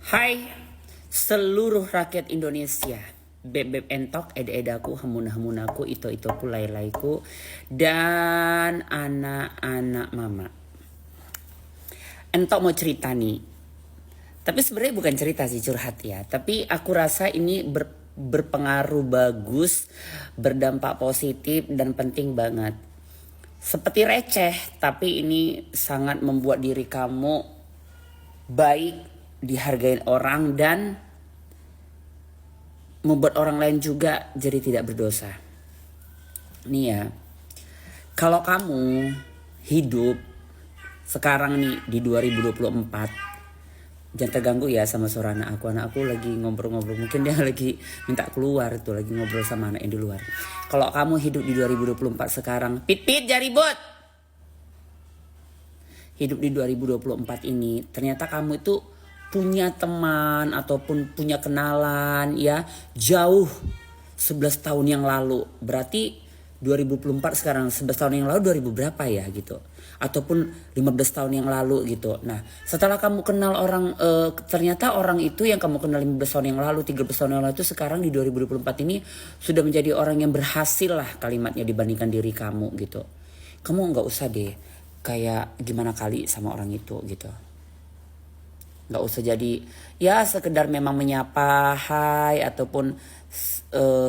Hai seluruh rakyat Indonesia, beb-beb entok, eda-edaku, hamuna-hamunaku, ito-itoku, lay-layku, dan anak-anak mama. Entok mau cerita nih, tapi sebenarnya bukan cerita sih, curhat ya. Tapi aku rasa ini berpengaruh bagus, berdampak positif dan penting banget. Seperti receh, tapi ini sangat membuat diri kamu baik, dihargain orang, dan membuat orang lain juga jadi tidak berdosa. Nih ya, kalau kamu hidup sekarang nih di 2024, jangan terganggu ya sama suara anak aku. Anak aku lagi ngobrol-ngobrol, mungkin dia lagi minta keluar tuh, lagi ngobrol sama anak yang di luar. Kalau kamu hidup di 2024 sekarang, pit-pit jangan ribut. Hidup di 2024 ini, ternyata kamu itu punya teman ataupun punya kenalan ya jauh 11 tahun yang lalu. Berarti 2024 sekarang, 11 tahun yang lalu 2000 berapa ya gitu. Ataupun 15 tahun yang lalu gitu. Nah setelah kamu kenal orang, ternyata orang itu yang kamu kenal 15 tahun yang lalu, 13 tahun yang lalu itu sekarang di 2024 ini sudah menjadi orang yang berhasil lah kalimatnya dibandingkan diri kamu gitu. Kamu gak usah deh kayak gimana kali sama orang itu gitu. Gak usah jadi ya sekedar memang menyapa hai ataupun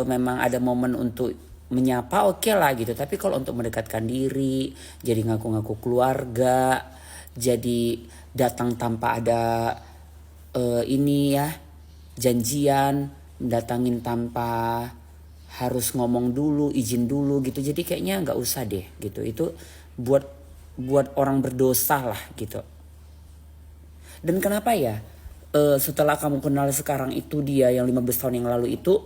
memang ada momen untuk menyapa, oke lah gitu. Tapi kalau untuk mendekatkan diri, jadi ngaku-ngaku keluarga, jadi datang tanpa ada ini ya janjian, datangin tanpa harus ngomong dulu, izin dulu gitu. Jadi kayaknya nggak usah deh gitu. Itu buat orang berdosa lah gitu. Dan kenapa ya setelah kamu kenal sekarang itu dia yang 15 tahun yang lalu itu,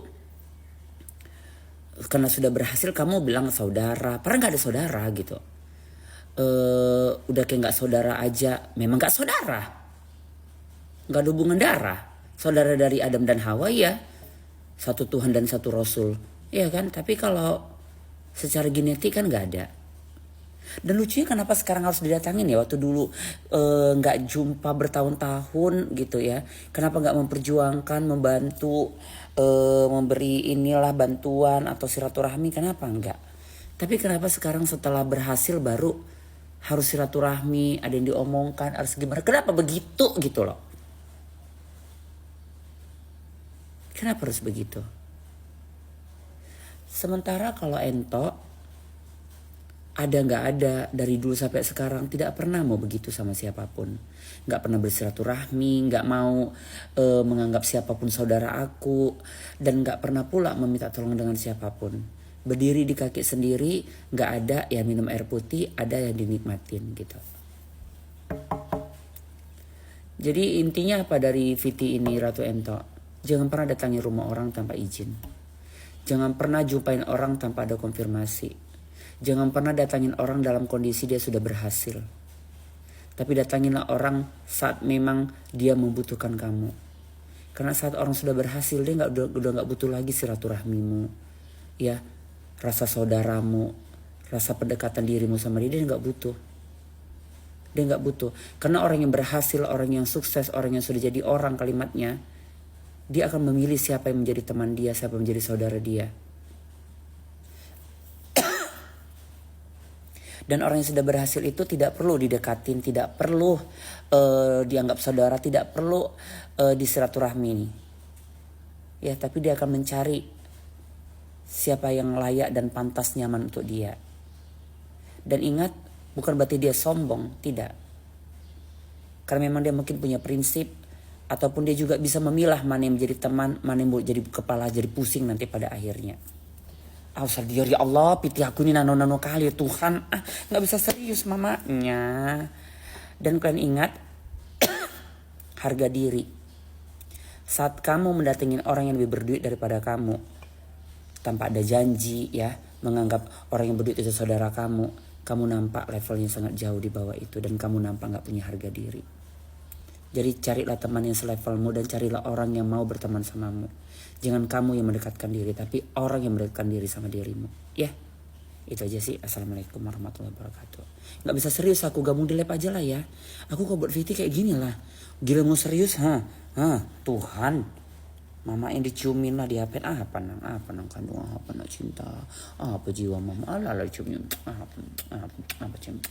karena sudah berhasil kamu bilang saudara, padahal gak ada saudara gitu. Udah kayak gak saudara aja, memang gak saudara, gak ada hubungan darah. Saudara dari Adam dan Hawa ya, satu Tuhan dan satu Rasul, ya kan. Tapi kalau secara genetik kan gak ada. Dan lucunya kenapa sekarang harus didatangin ya, waktu dulu gak jumpa bertahun-tahun gitu ya. Kenapa gak memperjuangkan, membantu, memberi inilah bantuan atau silaturahmi, kenapa enggak? Tapi kenapa sekarang setelah berhasil baru harus silaturahmi, ada yang diomongkan, harus gimana? Kenapa begitu gitu loh? Kenapa harus begitu? Sementara kalau ento ada nggak ada dari dulu sampai sekarang tidak pernah mau begitu sama siapapun, nggak pernah bersilaturahmi, nggak mau menganggap siapapun saudara aku, dan nggak pernah pula meminta tolong dengan siapapun. Berdiri di kaki sendiri, nggak ada ya minum air putih, ada yang dinikmatin gitu. Jadi intinya apa dari VT ini Ratu Ento? Jangan pernah datangi rumah orang tanpa izin. Jangan pernah jumpain orang tanpa ada konfirmasi. Jangan pernah datangin orang dalam kondisi dia sudah berhasil. Tapi datanginlah orang saat memang dia membutuhkan kamu. Karena saat orang sudah berhasil, dia udah gak butuh lagi silaturahmimu, ya, rasa saudaramu, rasa pendekatan dirimu sama dia gak butuh. Dia gak butuh. Karena orang yang berhasil, orang yang sukses, orang yang sudah jadi orang kalimatnya, dia akan memilih siapa yang menjadi teman dia, siapa yang menjadi saudara dia. Dan orang yang sudah berhasil itu tidak perlu didekatin, tidak perlu dianggap saudara, tidak perlu disilaturahmi nih. Ya, tapi dia akan mencari siapa yang layak dan pantas nyaman untuk dia. Dan ingat, bukan berarti dia sombong, tidak. Karena memang dia mungkin punya prinsip, ataupun dia juga bisa memilah mana yang menjadi teman, mana yang jadi kepala, jadi pusing nanti pada akhirnya. Ausal dia, ya Allah, piti aku ini nano-nano kali ya Tuhan. Gak bisa serius mamanya. Dan kalian ingat, harga diri. Saat kamu mendatengin orang yang lebih berduit daripada kamu, tanpa ada janji ya, menganggap orang yang berduit itu saudara kamu nampak levelnya sangat jauh di bawah itu. Dan kamu nampak gak punya harga diri. Jadi carilah teman yang selevelmu, dan carilah orang yang mau berteman samamu. Jangan kamu yang mendekatkan diri, tapi orang yang mendekatkan diri sama dirimu. Ya, itu aja sih. Assalamualaikum warahmatullahi wabarakatuh. Gak bisa serius aku, gabung di lab aja lah ya. Aku kok buat VT kayak gini lah. Gila mau serius, Tuhan. Mama yang diciumin lah di HP. Apa nang kandung, apa nak cinta, apa jiwa mama, ala ciumnya, apa sayang,